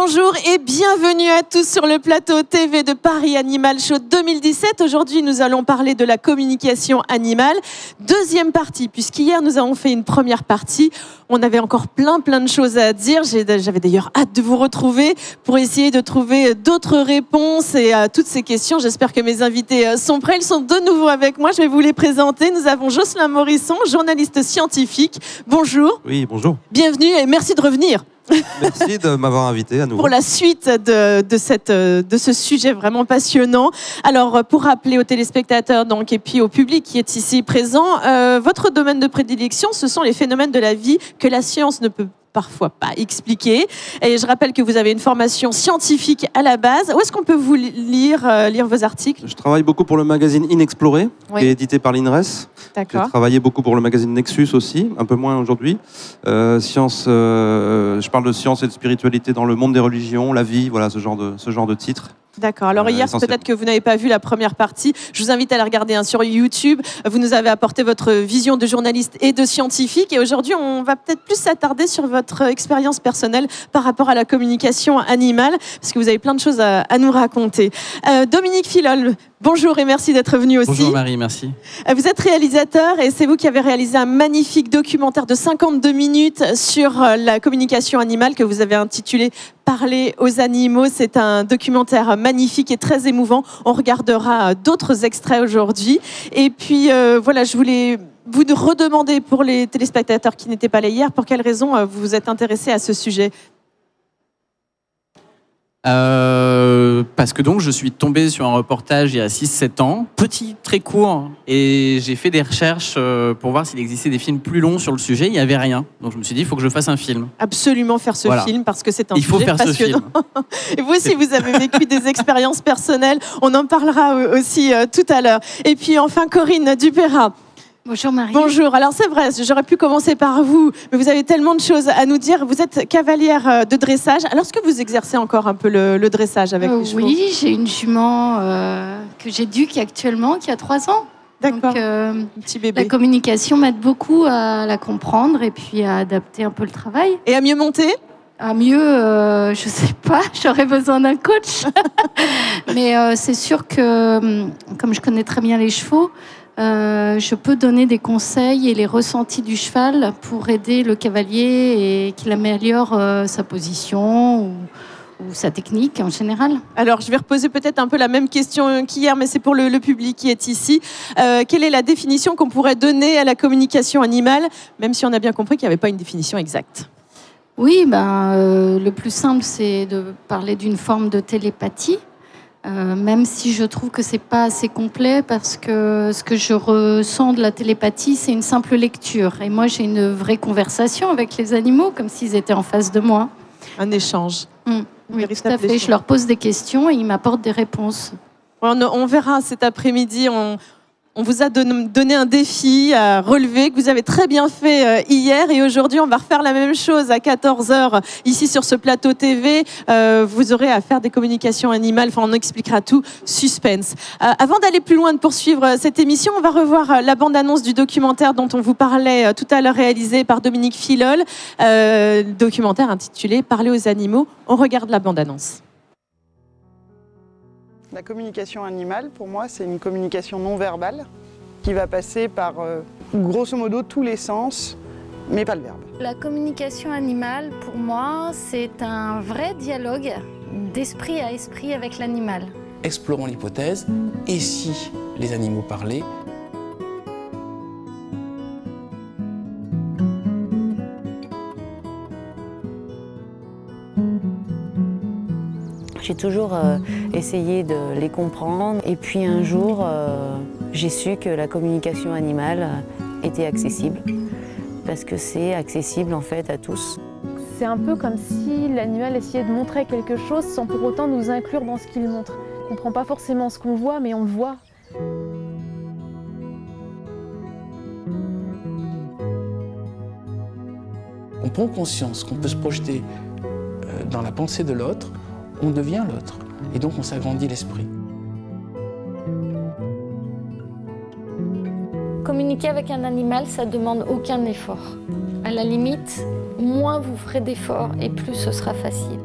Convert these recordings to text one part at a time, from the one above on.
Bonjour et bienvenue à tous sur le plateau TV de Paris Animal Show 2017. Aujourd'hui, nous allons parler de la communication animale. Deuxième partie, puisqu'hier, nous avons fait une première partie. On avait encore plein de choses à dire. J'avais d'ailleurs hâte de vous retrouver pour essayer de trouver d'autres réponses et à toutes ces questions. J'espère que mes invités sont prêts. Ils sont de nouveau avec moi. Je vais vous les présenter. Nous avons Jocelyn Morisson, journaliste scientifique. Bonjour. Oui, bonjour. Bienvenue et merci de revenir. Merci de m'avoir invité à nouveau. Pour la suite de ce sujet vraiment passionnant. Alors, pour rappeler aux téléspectateurs donc, et puis au public qui est ici présent, votre domaine de prédilection, ce sont les phénomènes de la vie que la science ne peut parfois pas expliquer. Et je rappelle que vous avez une formation scientifique à la base. Où est-ce qu'on peut vous lire vos articles? Je travaille beaucoup pour le magazine Inexploré, oui, qui est édité par l'INRES. J'ai travaillé beaucoup pour le magazine Nexus aussi, un peu moins aujourd'hui. Je parle de science et de spiritualité dans le monde des religions, la vie, voilà, ce genre de titres. D'accord. Alors hier, peut-être que vous n'avez pas vu la première partie. Je vous invite à la regarder sur YouTube. Vous nous avez apporté votre vision de journaliste et de scientifique. Et aujourd'hui, on va peut-être plus s'attarder sur votre expérience personnelle par rapport à la communication animale, parce que vous avez plein de choses à nous raconter. Dominique Filol, bonjour et merci d'être venu aussi. Bonjour Marie, merci. Vous êtes réalisateur et c'est vous qui avez réalisé un magnifique documentaire de 52 minutes sur la communication animale que vous avez intitulé « Parler aux animaux ». C'est un documentaire magnifique et très émouvant. On regardera d'autres extraits aujourd'hui. Et puis voilà, je voulais vous redemander pour les téléspectateurs qui n'étaient pas là hier, pour quelles raisons vous vous êtes intéressé à ce sujet? Parce que donc je suis tombé sur un reportage il y a 6-7 ans, petit, très court, et j'ai fait des recherches pour voir s'il existait des films plus longs sur le sujet. Il n'y avait rien. Donc je me suis dit, il faut que je fasse un film. Absolument faire ce film, parce que c'est un sujet passionnant. Il faut faire ce film. Et vous aussi, vous avez vécu des expériences personnelles. On en parlera aussi tout à l'heure. Et puis enfin, Corinne Dupérat. Bonjour Marie. Bonjour. Alors c'est vrai, j'aurais pu commencer par vous, mais vous avez tellement de choses à nous dire. Vous êtes cavalière de dressage. Alors est-ce que vous exercez encore un peu le dressage avec les chevaux? Oui, j'ai une jument que j'éduque actuellement, qui a 3 ans. D'accord. Petit bébé. La communication m'aide beaucoup à la comprendre et puis à adapter un peu le travail. Et à mieux monter? À mieux, je sais pas, j'aurais besoin d'un coach. Mais c'est sûr que, comme je connais très bien les chevaux, je peux donner des conseils et les ressentis du cheval pour aider le cavalier et qu'il améliore sa position ou sa technique en général. Alors, je vais reposer peut-être un peu la même question qu'hier, mais c'est pour le public qui est ici. Quelle est la définition qu'on pourrait donner à la communication animale, même si on a bien compris qu'il n'y avait pas une définition exacte? Oui, le plus simple, c'est de parler d'une forme de télépathie. Même si je trouve que c'est pas assez complet, parce que ce que je ressens de la télépathie, c'est une simple lecture. Et moi, j'ai une vraie conversation avec les animaux, comme s'ils étaient en face de moi. Un échange. Oui, tout à fait. Je leur pose des questions et ils m'apportent des réponses. On verra cet après-midi. On vous a donné un défi à relever, que vous avez très bien fait hier. Et aujourd'hui, on va refaire la même chose à 14h, ici sur ce plateau TV. Vous aurez à faire des communications animales. Enfin, on expliquera tout. Suspense. Avant d'aller plus loin, de poursuivre cette émission, on va revoir la bande-annonce du documentaire dont on vous parlait tout à l'heure, réalisé par Dominique Filol. Documentaire intitulé « Parler aux animaux ». On regarde la bande-annonce. La communication animale, pour moi, c'est une communication non verbale qui va passer par, grosso modo, tous les sens, mais pas le verbe. La communication animale, pour moi, c'est un vrai dialogue d'esprit à esprit avec l'animal. Explorons l'hypothèse, et si les animaux parlaient ? J'ai toujours essayé de les comprendre et puis un jour, j'ai su que la communication animale était accessible parce que c'est accessible en fait à tous. C'est un peu comme si l'animal essayait de montrer quelque chose sans pour autant nous inclure dans ce qu'il montre. On ne comprend pas forcément ce qu'on voit, mais on le voit. On prend conscience qu'on peut se projeter dans la pensée de l'autre, on devient l'autre, et donc on s'agrandit l'esprit. Communiquer avec un animal, ça ne demande aucun effort. À la limite, moins vous ferez d'efforts et plus ce sera facile.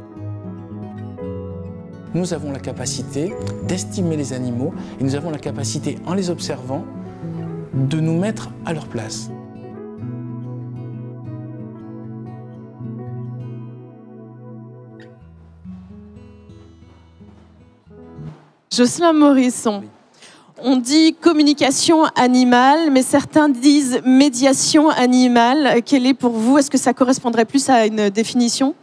nous avons la capacité d'estimer les animaux et nous avons la capacité, en les observant, de nous mettre à leur place. Jocelyn Morisson, on dit communication animale, mais certains disent médiation animale. Quelle est pour vous? Est-ce que ça correspondrait plus à une définition?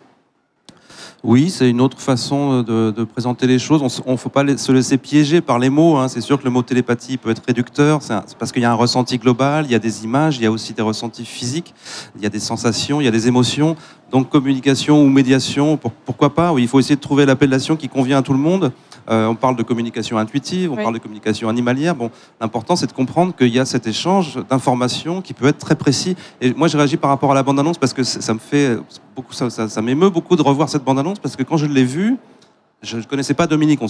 Oui, c'est une autre façon de présenter les choses. On ne faut pas se laisser piéger par les mots. Hein. C'est sûr que le mot télépathie peut être réducteur, c'est parce qu'il y a un ressenti global, il y a des images, il y a aussi des ressentis physiques, il y a des sensations, il y a des émotions. Donc communication ou médiation, pourquoi pas? Oui, il faut essayer de trouver l'appellation qui convient à tout le monde. On parle de communication intuitive, on parle de communication animalière. Bon, l'important, c'est de comprendre qu'il y a cet échange d'informations qui peut être très précis. Et moi, je réagis par rapport à la bande-annonce parce que ça me fait beaucoup, ça m'émeut beaucoup de revoir cette bande-annonce parce que quand je l'ai vue, je ne connaissais pas Dominique.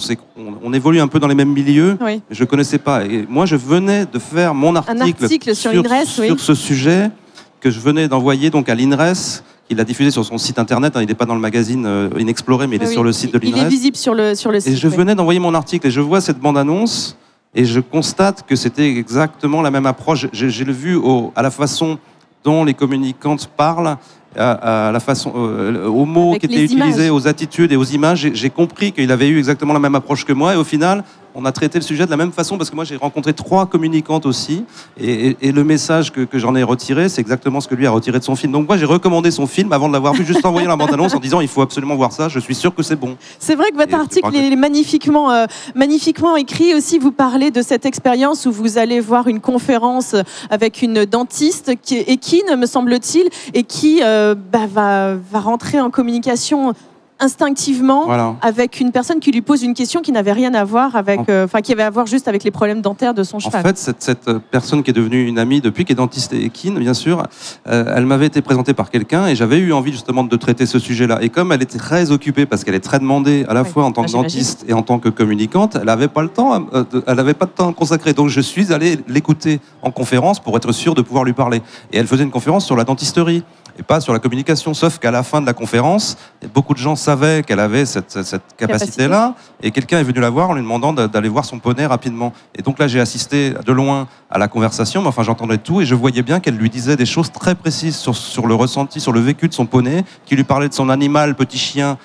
On évolue un peu dans les mêmes milieux. Oui. Je ne connaissais pas. Et moi, je venais de faire mon article sur l'INRES, sur ce sujet que je venais d'envoyer donc à l'INRES. Il l'a diffusé sur son site internet, hein, il n'est pas dans le magazine Inexploré, mais il est sur le site de l'INRES. Il est visible sur le site. Et je venais d'envoyer mon article et je vois cette bande-annonce et je constate que c'était exactement la même approche. J'ai vu à la façon dont les communicantes parlent, à la façon, aux mots qui étaient utilisés, aux attitudes et aux images. J'ai compris qu'il avait eu exactement la même approche que moi et au final, on a traité le sujet de la même façon parce que moi j'ai rencontré 3 communicantes aussi et le message que j'en ai retiré, c'est exactement ce que lui a retiré de son film. Donc moi j'ai recommandé son film avant de l'avoir vu, juste envoyé la bande-annonce en disant il faut absolument voir ça, je suis sûr que c'est bon. C'est vrai que votre article est magnifiquement écrit aussi. Vous parlez de cette expérience où vous allez voir une conférence avec une dentiste équine, me semble-t-il, et qui va rentrer en communication instinctivement avec une personne qui lui pose une question qui n'avait rien à voir avec, qui avait à voir juste avec les problèmes dentaires de son cheval. En fait, cette personne qui est devenue une amie depuis, qui est dentiste et équine, bien sûr, elle m'avait été présentée par quelqu'un et j'avais eu envie justement de traiter ce sujet-là. Et comme elle était très occupée, parce qu'elle est très demandée à la fois en tant que dentiste et en tant que communicante, elle n'avait pas le temps, elle n'avait pas de temps consacré. Donc je suis allé l'écouter en conférence pour être sûr de pouvoir lui parler. Et elle faisait une conférence sur la dentisterie et pas sur la communication, sauf qu'à la fin de la conférence, beaucoup de gens savaient qu'elle avait cette capacité-là, et quelqu'un est venu la voir en lui demandant d'aller voir son poney rapidement. Et donc là, j'ai assisté de loin à la conversation, mais enfin, j'entendais tout, et je voyais bien qu'elle lui disait des choses très précises sur le ressenti, sur le vécu de son poney, qui lui parlait de son animal, petit chien,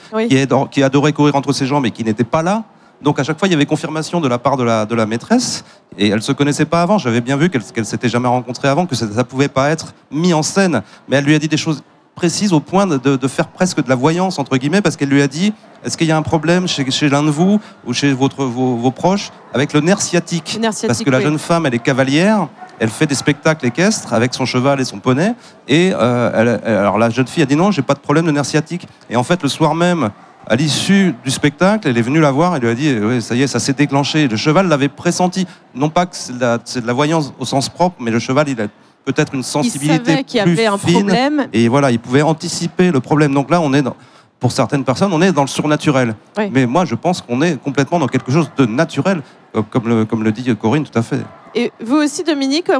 qui adorait courir entre ses jambes et qui n'était pas là. Donc à chaque fois, il y avait confirmation de la part de la maîtresse, et elle ne se connaissait pas avant. J'avais bien vu qu'elle ne s'était jamais rencontrée avant, que ça ne pouvait pas être mis en scène. Mais elle lui a dit des choses précises au point de faire presque de la voyance, entre guillemets, parce qu'elle lui a dit, est-ce qu'il y a un problème chez l'un de vous ou chez vos proches avec le nerf sciatique? Parce que la jeune femme, elle est cavalière, elle fait des spectacles équestres avec son cheval et son poney, et alors la jeune fille a dit non, j'ai pas de problème de nerf sciatique. Et en fait, le soir même, à l'issue du spectacle, elle est venue la voir et lui a dit oui, ça y est, ça s'est déclenché. Le cheval l'avait pressenti. Non pas que c'est de la voyance au sens propre, mais le cheval, il a peut-être une sensibilité qu'il y avait un problème. Et voilà, il pouvait anticiper le problème. Donc là, pour certaines personnes, on est dans le surnaturel. Oui. Mais moi, je pense qu'on est complètement dans quelque chose de naturel, comme le dit Corinne, tout à fait. Et vous aussi, Dominique,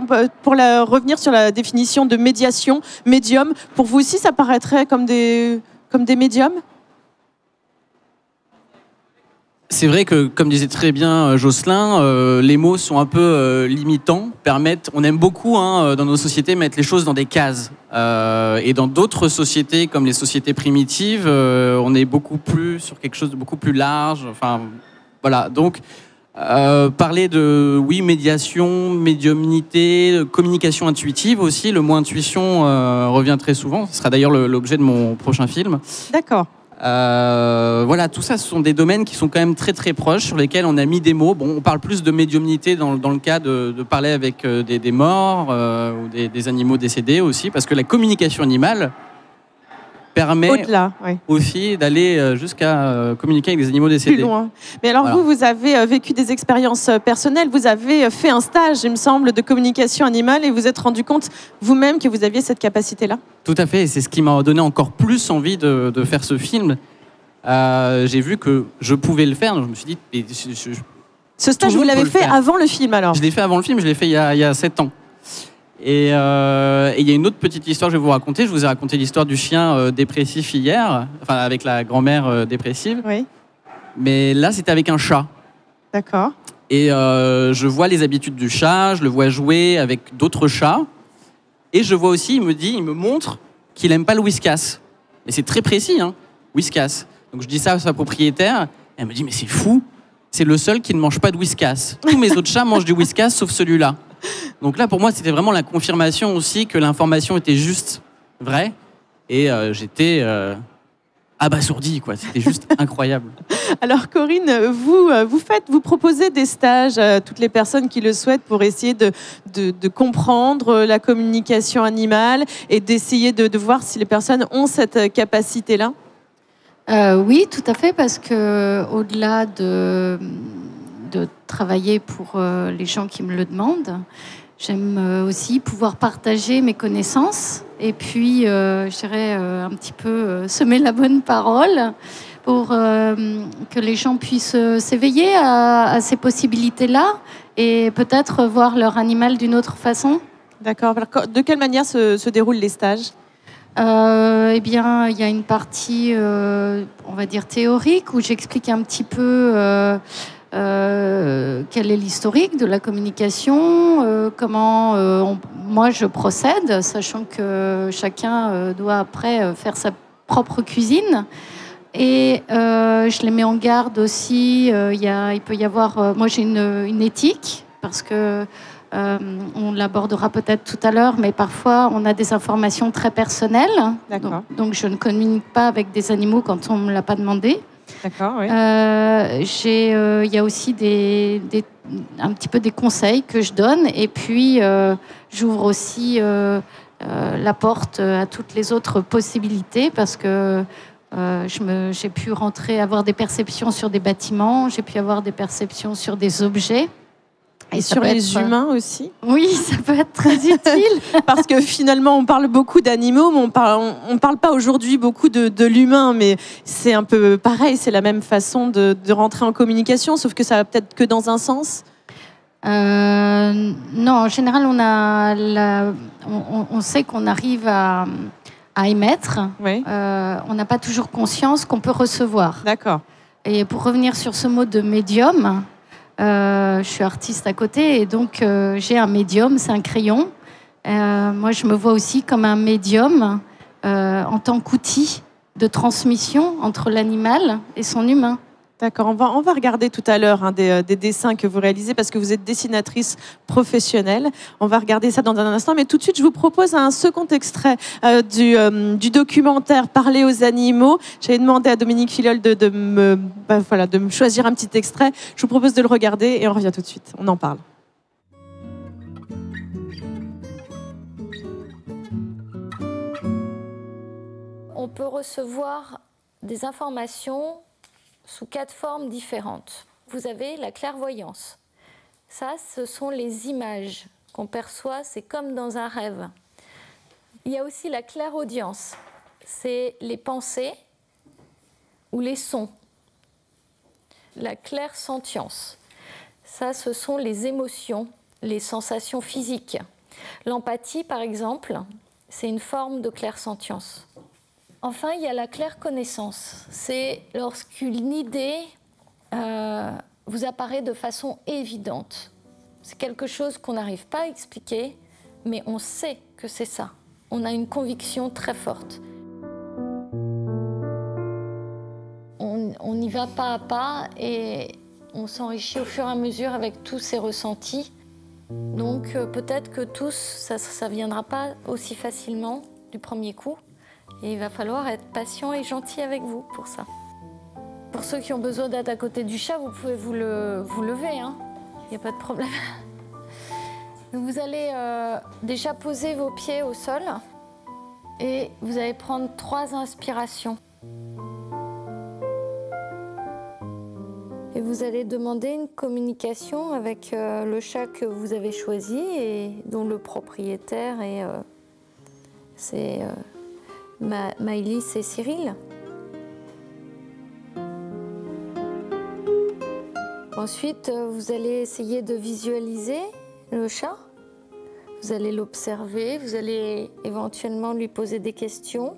pour revenir sur la définition de médiation, médium, pour vous aussi, ça paraîtrait comme des médiums ? C'est vrai que, comme disait très bien Jocelyn, les mots sont un peu limitants, on aime beaucoup dans nos sociétés mettre les choses dans des cases. Et dans d'autres sociétés, comme les sociétés primitives, on est beaucoup plus sur quelque chose de beaucoup plus large. Enfin, voilà. Donc, parler de, médiation, médiumnité, communication intuitive aussi. Le mot intuition revient très souvent. Ce sera d'ailleurs l'objet de mon prochain film. D'accord. Voilà, tout ça, ce sont des domaines qui sont quand même très très proches, sur lesquels on a mis des mots. Bon, on parle plus de médiumnité dans le cas de parler avec des morts ou des animaux décédés aussi, parce que la communication animale permet aussi d'aller jusqu'à communiquer avec des animaux décédés. Plus loin. Mais alors vous avez vécu des expériences personnelles, vous avez fait un stage, il me semble, de communication animale et vous êtes rendu compte vous-même que vous aviez cette capacité-là? Tout à fait, et c'est ce qui m'a donné encore plus envie de faire ce film. J'ai vu que je pouvais le faire, donc je me suis dit... Ce stage, vous l'avez fait avant le film alors? Je l'ai fait avant le film, je l'ai fait il y a 7 ans. Et il y a une autre petite histoire que je vais vous raconter. Je vous ai raconté l'histoire du chien dépressif hier, enfin avec la grand-mère dépressive. Oui. Mais là, c'était avec un chat. D'accord. Et je vois les habitudes du chat, je le vois jouer avec d'autres chats. Et je vois aussi, il me montre qu'il aime pas le whiskas. Et c'est très précis, hein, whiskas. Donc je dis ça à sa propriétaire, et elle me dit, mais c'est fou, c'est le seul qui ne mange pas de whiskas. Tous mes autres chats mangent du whiskas, sauf celui-là. Donc là, pour moi, c'était vraiment la confirmation aussi que l'information était juste vraie. Et j'étais abasourdi, quoi. C'était juste incroyable. Alors Corinne, vous proposez des stages à toutes les personnes qui le souhaitent pour essayer de comprendre la communication animale et d'essayer de voir si les personnes ont cette capacité-là. Oui, tout à fait, parce que au-delà de travailler pour les gens qui me le demandent, j'aime aussi pouvoir partager mes connaissances et puis, je dirais, un petit peu semer la bonne parole pour que les gens puissent s'éveiller à ces possibilités-là et peut-être voir leur animal d'une autre façon. D'accord. De quelle manière se déroulent les stages ? Eh bien, il y a une partie, on va dire, théorique où j'explique un petit peu quel est l'historique de la communication, comment moi je procède, sachant que chacun doit après faire sa propre cuisine. Et je les mets en garde aussi. Il peut y avoir... moi, j'ai une éthique, parce que on l'abordera peut-être tout à l'heure, mais parfois, on a des informations très personnelles. Donc, je ne communique pas avec des animaux quand on ne me l'a pas demandé. D'accord, oui. Il y a aussi un petit peu des conseils que je donne. Et puis, j'ouvre aussi la porte à toutes les autres possibilités, parce que j'ai pu avoir des perceptions sur des bâtiments, j'ai pu avoir des perceptions sur des objets. Et sur les humains aussi ? Oui, ça peut être très utile. Parce que finalement, on parle beaucoup d'animaux, mais on parle pas aujourd'hui beaucoup de l'humain. Mais c'est un peu pareil, c'est la même façon de rentrer en communication, sauf que ça va peut-être que dans un sens. Non, en général, on sait qu'on arrive à émettre. Oui. On n'a pas toujours conscience qu'on peut recevoir. D'accord. Et pour revenir sur ce mot de médium, je suis artiste à côté et donc j'ai un médium, c'est un crayon. Moi, je me vois aussi comme un médium en tant qu'outil de transmission entre l'animal et son humain. D'accord, on va regarder tout à l'heure des dessins que vous réalisez parce que vous êtes dessinatrice professionnelle. On va regarder ça dans un instant, mais tout de suite, je vous propose un second extrait du documentaire Parler aux animaux. J'avais demandé à Dominique Filol de me choisir un petit extrait. Je vous propose de le regarder et on revient tout de suite. On en parle. On peut recevoir des informations sous 4 formes différentes. Vous avez la clairvoyance. Ça, ce sont les images qu'on perçoit, c'est comme dans un rêve. Il y a aussi la clairaudience. C'est les pensées ou les sons. La clairsentience. Ça, ce sont les émotions, les sensations physiques. L'empathie, par exemple, c'est une forme de clairsentience. Enfin, il y a la clairconnaissance. C'est lorsqu'une idée vous apparaît de façon évidente. C'est quelque chose qu'on n'arrive pas à expliquer, mais on sait que c'est ça. On a une conviction très forte. On y va pas à pas et on s'enrichit au fur et à mesure avec tous ces ressentis. Donc peut-être que tous, ça ne viendra pas aussi facilement du premier coup. Et il va falloir être patient et gentil avec vous pour ça. Pour ceux qui ont besoin d'être à côté du chat, vous pouvez vous lever, hein. Il n'y a pas de problème. Vous allez déjà poser vos pieds au sol et vous allez prendre 3 inspirations. Et vous allez demander une communication avec le chat que vous avez choisi et dont le propriétaire c'est Maëlys et Cyril. Ensuite, vous allez essayer de visualiser le chat. Vous allez l'observer, vous allez éventuellement lui poser des questions.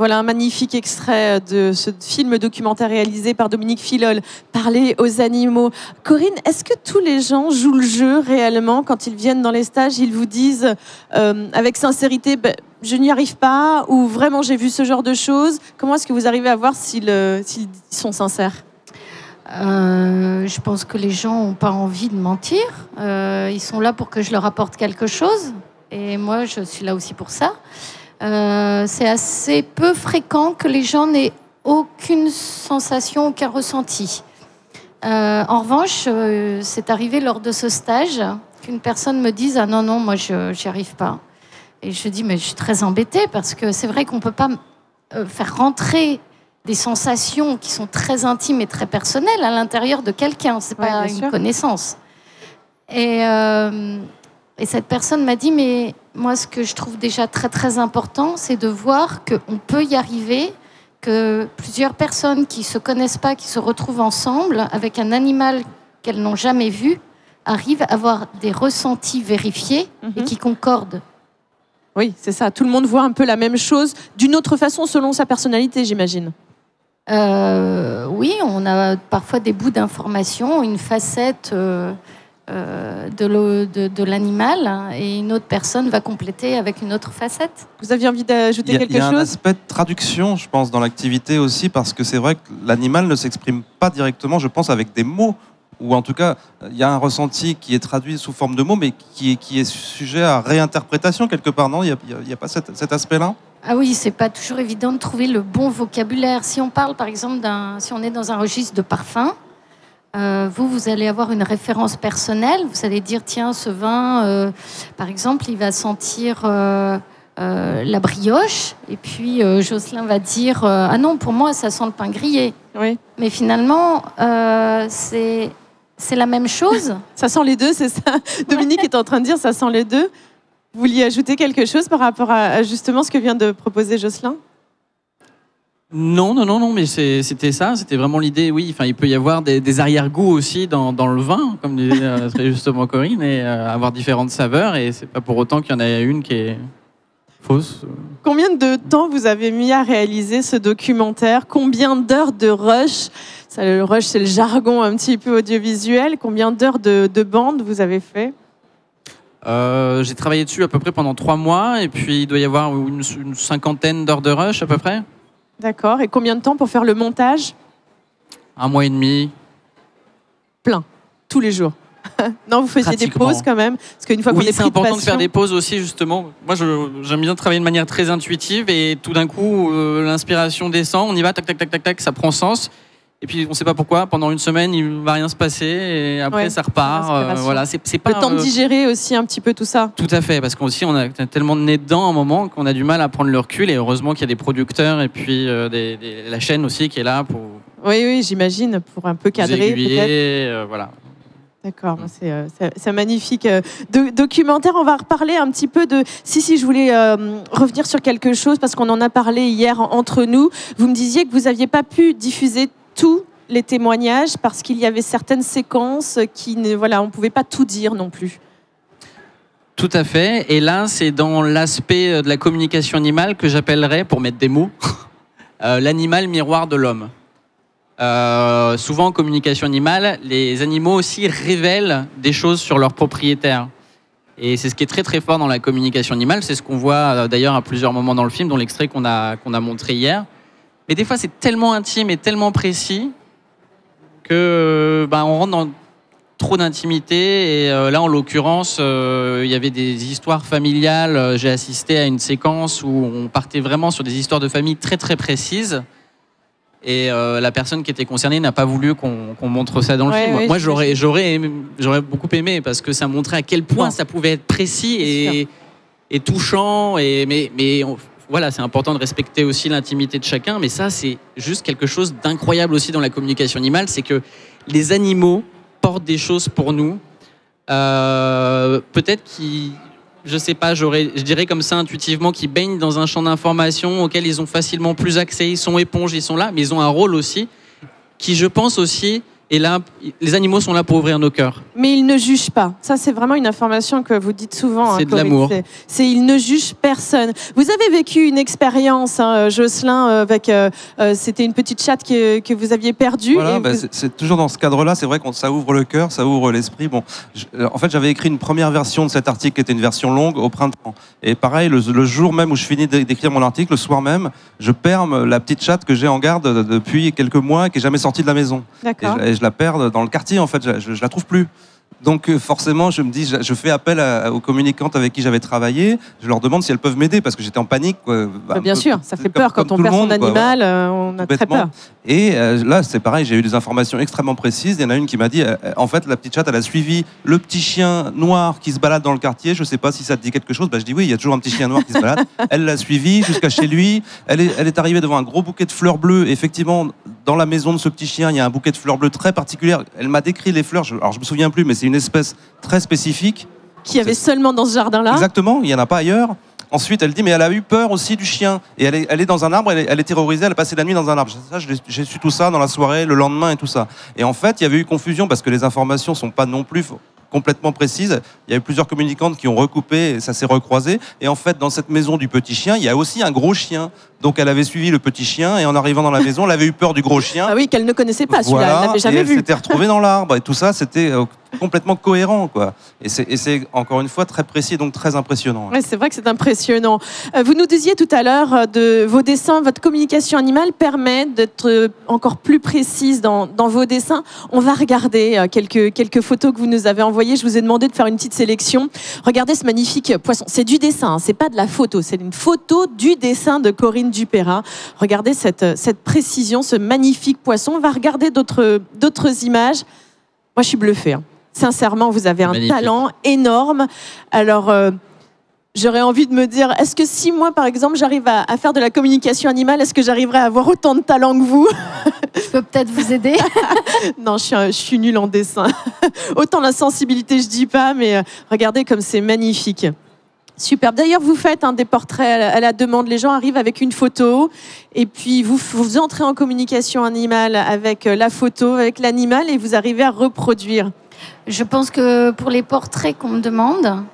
Voilà un magnifique extrait de ce film documentaire réalisé par Dominique Filol, Parler aux animaux. Corinne, est-ce que tous les gens jouent le jeu réellement quand ils viennent dans les stages? Ils vous disent avec sincérité, je n'y arrive pas, ou vraiment j'ai vu ce genre de choses? Comment est-ce que vous arrivez à voir s'ils sont sincères? Je pense que les gens n'ont pas envie de mentir. Ils sont là pour que je leur apporte quelque chose. Et moi, je suis là aussi pour ça. C'est assez peu fréquent que les gens n'aient aucune sensation, aucun ressenti. En revanche, c'est arrivé lors de ce stage qu'une personne me dise « Ah non, moi, je n'y arrive pas ». Et je dis « Mais je suis très embêtée parce que c'est vrai qu'on ne peut pas faire rentrer des sensations qui sont très intimes et très personnelles à l'intérieur de quelqu'un. Ce n'est pas une connaissance. » Et cette personne m'a dit, mais moi, ce que je trouve déjà très, très important, c'est de voir qu'on peut y arriver, que plusieurs personnes qui ne se connaissent pas, qui se retrouvent ensemble, avec un animal qu'elles n'ont jamais vu, arrivent à avoir des ressentis vérifiés et qui concordent. Oui, c'est ça. Tout le monde voit un peu la même chose, d'une autre façon, selon sa personnalité, j'imagine. Oui, on a parfois des bouts d'informations, une facette... de l'animal, et une autre personne va compléter avec une autre facette. Vous aviez envie d'ajouter quelque chose? Il y a un aspect de traduction, je pense, dans l'activité aussi, parce que c'est vrai que l'animal ne s'exprime pas directement, je pense, avec des mots, ou en tout cas, il y a un ressenti qui est traduit sous forme de mots, mais qui est sujet à réinterprétation quelque part, non? Il n'y a pas cet aspect-là? Ah oui, c'est pas toujours évident de trouver le bon vocabulaire. Si on parle, par exemple, si on est dans un registre de parfum, vous allez avoir une référence personnelle. Vous allez dire, tiens, ce vin, par exemple, il va sentir la brioche. Et puis, Jocelyn va dire, ah non, pour moi, ça sent le pain grillé. Oui. Mais finalement, c'est la même chose. Ça sent les deux, c'est ça. Dominique est en train de dire, ça sent les deux. Vous vouliez ajouter quelque chose par rapport à justement ce que vient de proposer Jocelyn? Non, mais c'était ça, c'était vraiment l'idée, oui. Enfin, il peut y avoir des arrière-goûts aussi dans le vin, comme disait très justement Corinne, et avoir différentes saveurs, et c'est pas pour autant qu'il y en a une qui est fausse. Combien de temps vous avez mis à réaliser ce documentaire? Combien d'heures de rush? Ça, le rush, c'est le jargon un petit peu audiovisuel. Combien d'heures de bande vous avez fait? J'ai travaillé dessus à peu près pendant 3 mois, et puis il doit y avoir une 50aine d'heures de rush à peu près. D'accord. Et combien de temps pour faire le montage? 1 mois et demi. Plein, tous les jours. Non, vous faisiez des pauses quand même, parce qu'une fois qu'on est pris de passion... Oui, c'est important de faire des pauses aussi, justement. Moi, j'aime bien travailler de manière très intuitive, et tout d'un coup, l'inspiration descend, on y va, tac, tac, tac, tac, tac, ça prend sens. Et puis, on ne sait pas pourquoi, pendant une semaine, il ne va rien se passer, et après, ça repart. Voilà, c'est pas le temps de digérer aussi un petit peu tout ça. Tout à fait, parce qu'aussi, on a tellement de nez dedans à un moment qu'on a du mal à prendre le recul, et heureusement qu'il y a des producteurs, et puis la chaîne aussi qui est là pour... Oui, j'imagine, pour un peu cadrer, peut-être. Voilà. D'accord, c'est un magnifique documentaire. On va reparler un petit peu de... Si, je voulais revenir sur quelque chose, parce qu'on en a parlé hier entre nous. Vous me disiez que vous n'aviez pas pu diffuser tous les témoignages parce qu'il y avait certaines séquences qui on ne pouvait pas tout dire non plus. Tout à fait. Et là, c'est dans l'aspect de la communication animale que j'appellerais, pour mettre des mots, l'animal miroir de l'homme. Souvent, en communication animale, les animaux aussi révèlent des choses sur leurs propriétaires. Et c'est ce qui est très très fort dans la communication animale. C'est ce qu'on voit d'ailleurs à plusieurs moments dans le film, dont l'extrait qu'on a montré hier. Mais des fois, c'est tellement intime et tellement précis que on rentre dans trop d'intimité. Et là, en l'occurrence, il y avait des histoires familiales. J'ai assisté à une séquence où on partait vraiment sur des histoires de famille très très précises. Et la personne qui était concernée n'a pas voulu qu'on montre ça dans le film. Moi, j'aurais beaucoup aimé, parce que ça montrait à quel point ça pouvait être précis et touchant. Voilà, c'est important de respecter aussi l'intimité de chacun, mais ça, c'est juste quelque chose d'incroyable aussi dans la communication animale, c'est que les animaux portent des choses pour nous, peut-être qui, je sais pas, je dirais comme ça intuitivement, qui baignent dans un champ d'information auquel ils ont facilement plus accès, ils sont éponges, ils sont là, mais ils ont un rôle aussi qui, je pense aussi, est là, les animaux sont là pour ouvrir nos cœurs. Mais ils ne jugent pas. Ça, c'est vraiment une information que vous dites souvent. C'est de l'amour. C'est ils ne jugent personne. Vous avez vécu une expérience, hein, Jocelyn, avec c'était une petite chatte que vous aviez perdue. Voilà, c'est toujours dans ce cadre-là. C'est vrai que ça ouvre le cœur, ça ouvre l'esprit. Bon, en fait, j'avais écrit une première version de cet article qui était une version longue au printemps. Et pareil, le jour même où je finis d'écrire mon article, le soir même, je perds la petite chatte que j'ai en garde depuis quelques mois, qui est jamais sortie de la maison. D'accord. Et je la perds dans le quartier, en fait, je la trouve plus. Donc forcément, je me dis, je fais appel aux communicantes avec qui j'avais travaillé. Je leur demande si elles peuvent m'aider parce que j'étais en panique. Quoi. Bien sûr, ça fait peur quand on perd son animal. Voilà. On a très peur. Et là, c'est pareil, j'ai eu des informations extrêmement précises. Il y en a une qui m'a dit, en fait, la petite chatte, elle a suivi le petit chien noir qui se balade dans le quartier. Je sais pas si ça te dit quelque chose. Je dis oui, il y a toujours un petit chien noir qui se balade. Elle l'a suivi jusqu'à chez lui. Elle est arrivée devant un gros bouquet de fleurs bleues. Et effectivement, dans la maison de ce petit chien, il y a un bouquet de fleurs bleues très particulier. Elle m'a décrit les fleurs. Alors je me souviens plus, mais c'est une espèce très spécifique. Qui avait seulement dans ce jardin-là. Exactement, il n'y en a pas ailleurs. Ensuite, elle dit, mais elle a eu peur aussi du chien. Et elle est dans un arbre, elle est terrorisée, elle a passé la nuit dans un arbre. J'ai su tout ça dans la soirée, le lendemain et tout ça. Et en fait, il y avait eu confusion parce que les informations ne sont pas non plus complètement précises. Il y a eu plusieurs communicantes qui ont recoupé et ça s'est recroisé. Et en fait, dans cette maison du petit chien, il y a aussi un gros chien. Donc elle avait suivi le petit chien et en arrivant dans la maison, elle avait eu peur du gros chien. Ah oui, qu'elle ne connaissait pas, celui-là, voilà, elle n'avait jamais vu. Elle s'était retrouvée dans l'arbre et tout ça, c'était complètement cohérent, quoi. Et c'est encore une fois très précis, donc très impressionnant. Oui, c'est vrai que c'est impressionnant. Vous nous disiez tout à l'heure de vos dessins, votre communication animale permet d'être encore plus précise dans vos dessins. On va regarder quelques photos que vous nous avez envoyées. Je vous ai demandé de faire une petite sélection. Regardez ce magnifique poisson. C'est du dessin, hein, c'est pas de la photo, c'est une photo du dessin de Corinne Dupérin. Regardez cette précision, ce magnifique poisson. On va regarder d'autres images. Moi, je suis bluffée. Hein. Sincèrement, vous avez un talent énorme. Alors, j'aurais envie de me dire, est-ce que si moi, par exemple, j'arrive à faire de la communication animale, est-ce que j'arriverai à avoir autant de talent que vous? Je peux peut-être vous aider. Non, je suis nulle en dessin. Autant la sensibilité, je dis pas, mais regardez comme c'est magnifique. Super. D'ailleurs, vous faites des portraits à la demande. Les gens arrivent avec une photo et puis vous entrez en communication animale avec la photo, avec l'animal et vous arrivez à reproduire. Je pense que pour les portraits qu'on me demande,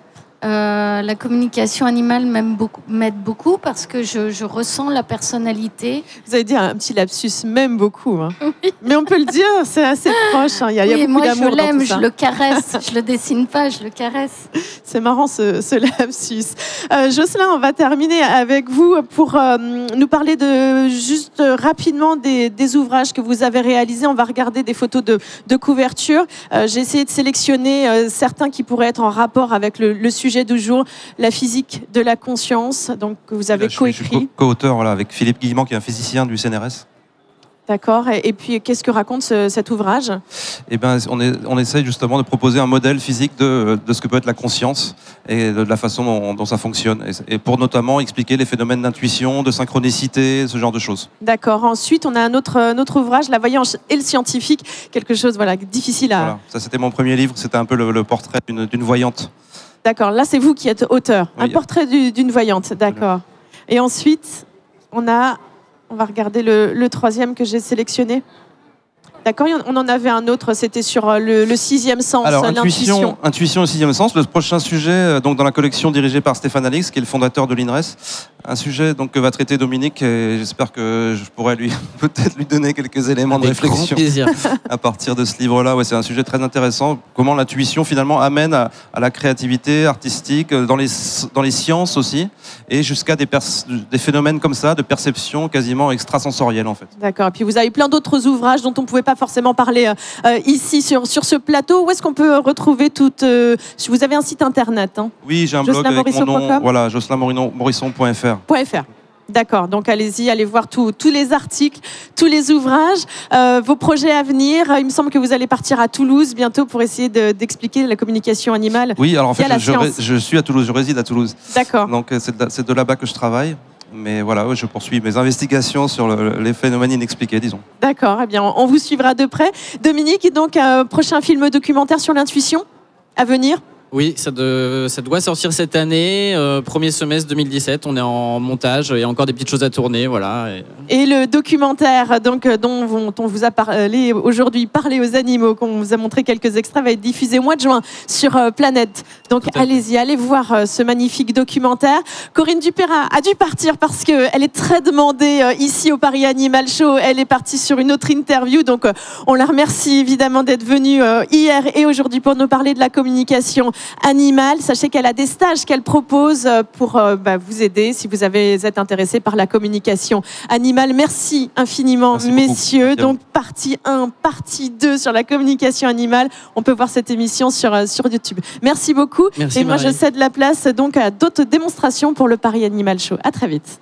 la communication animale m'aide beaucoup parce que je ressens la personnalité. Vous avez dit un petit lapsus, m'aime beaucoup. Hein. Oui. Mais on peut le dire, c'est assez proche. Hein. Il y a beaucoup d'amour dans tout ça. Moi, je l'aime, je le caresse. Je le dessine pas, je le caresse. C'est marrant ce lapsus. Jocelyn, on va terminer avec vous pour nous parler juste rapidement des ouvrages que vous avez réalisés. On va regarder des photos de couverture. J'ai essayé de sélectionner certains qui pourraient être en rapport avec le sujet du jour, la physique de la conscience, donc que vous avez coécrit. Je suis co-auteur avec Philippe Guillemant, qui est un physicien du CNRS. D'accord. Et puis, qu'est-ce que raconte cet ouvrage? Eh ben, on essaye justement de proposer un modèle physique de ce que peut être la conscience et de la façon dont ça fonctionne. Et pour notamment expliquer les phénomènes d'intuition, de synchronicité, ce genre de choses. D'accord. Ensuite, on a un autre ouvrage, La voyance et le scientifique. Quelque chose difficile à... Voilà. Ça, c'était mon premier livre. C'était un peu le portrait d'une voyante. D'accord, là c'est vous qui êtes auteur. Oui. Un portrait d'une voyante, d'accord. Et ensuite, on va regarder le troisième que j'ai sélectionné. D'accord, on en avait un autre, c'était sur le sixième sens, l'intuition. Intuition et sixième sens, le prochain sujet donc dans la collection dirigée par Stéphane Alix, qui est le fondateur de l'INRES. Un sujet donc, que va traiter Dominique et j'espère que je pourrai peut-être lui donner quelques éléments de réflexion à partir de ce livre-là. Ouais, c'est un sujet très intéressant. Comment l'intuition finalement amène à la créativité artistique, dans les sciences aussi, et jusqu'à des phénomènes comme ça, de perception quasiment extrasensorielle en fait. D'accord, et puis vous avez plein d'autres ouvrages dont on ne pouvait pas forcément parler ici sur ce plateau. Où est-ce qu'on peut retrouver vous avez un site internet, hein? Oui, j'ai un blog avec mon nom, voilà, jocelinmorisson.fr. D'accord, donc allez voir tous les articles, tous les ouvrages, vos projets à venir. Il me semble que vous allez partir à Toulouse bientôt pour essayer d'expliquer la communication animale. Oui, alors en fait, je suis à Toulouse, je réside à Toulouse. D'accord. Donc c'est de là-bas que je travaille. Mais voilà, je poursuis mes investigations sur les phénomènes inexpliqués, disons. D'accord, eh bien, on vous suivra de près. Dominique, donc, un prochain film documentaire sur l'intuition à venir? Oui, ça doit sortir cette année, premier semestre 2017. On est en montage, il y a encore des petites choses à tourner, voilà. Et le documentaire dont on vous a parlé aujourd'hui, Parler aux animaux, qu'on vous a montré quelques extraits, va être diffusé au mois de juin sur Planète. Donc allez-y, allez voir ce magnifique documentaire. Corinne Dupérat a dû partir parce qu'elle est très demandée ici au Paris Animal Show. Elle est partie sur une autre interview, donc on la remercie évidemment d'être venue hier et aujourd'hui pour nous parler de la communication animale. Sachez qu'elle a des stages qu'elle propose pour vous aider si vous êtes intéressé par la communication animale. Merci infiniment, messieurs. Donc partie 1, partie 2 sur la communication animale. On peut voir cette émission sur YouTube. Merci beaucoup. Merci, et moi, Marie. je cède la place donc à d'autres démonstrations pour le Paris Animal Show. À très vite.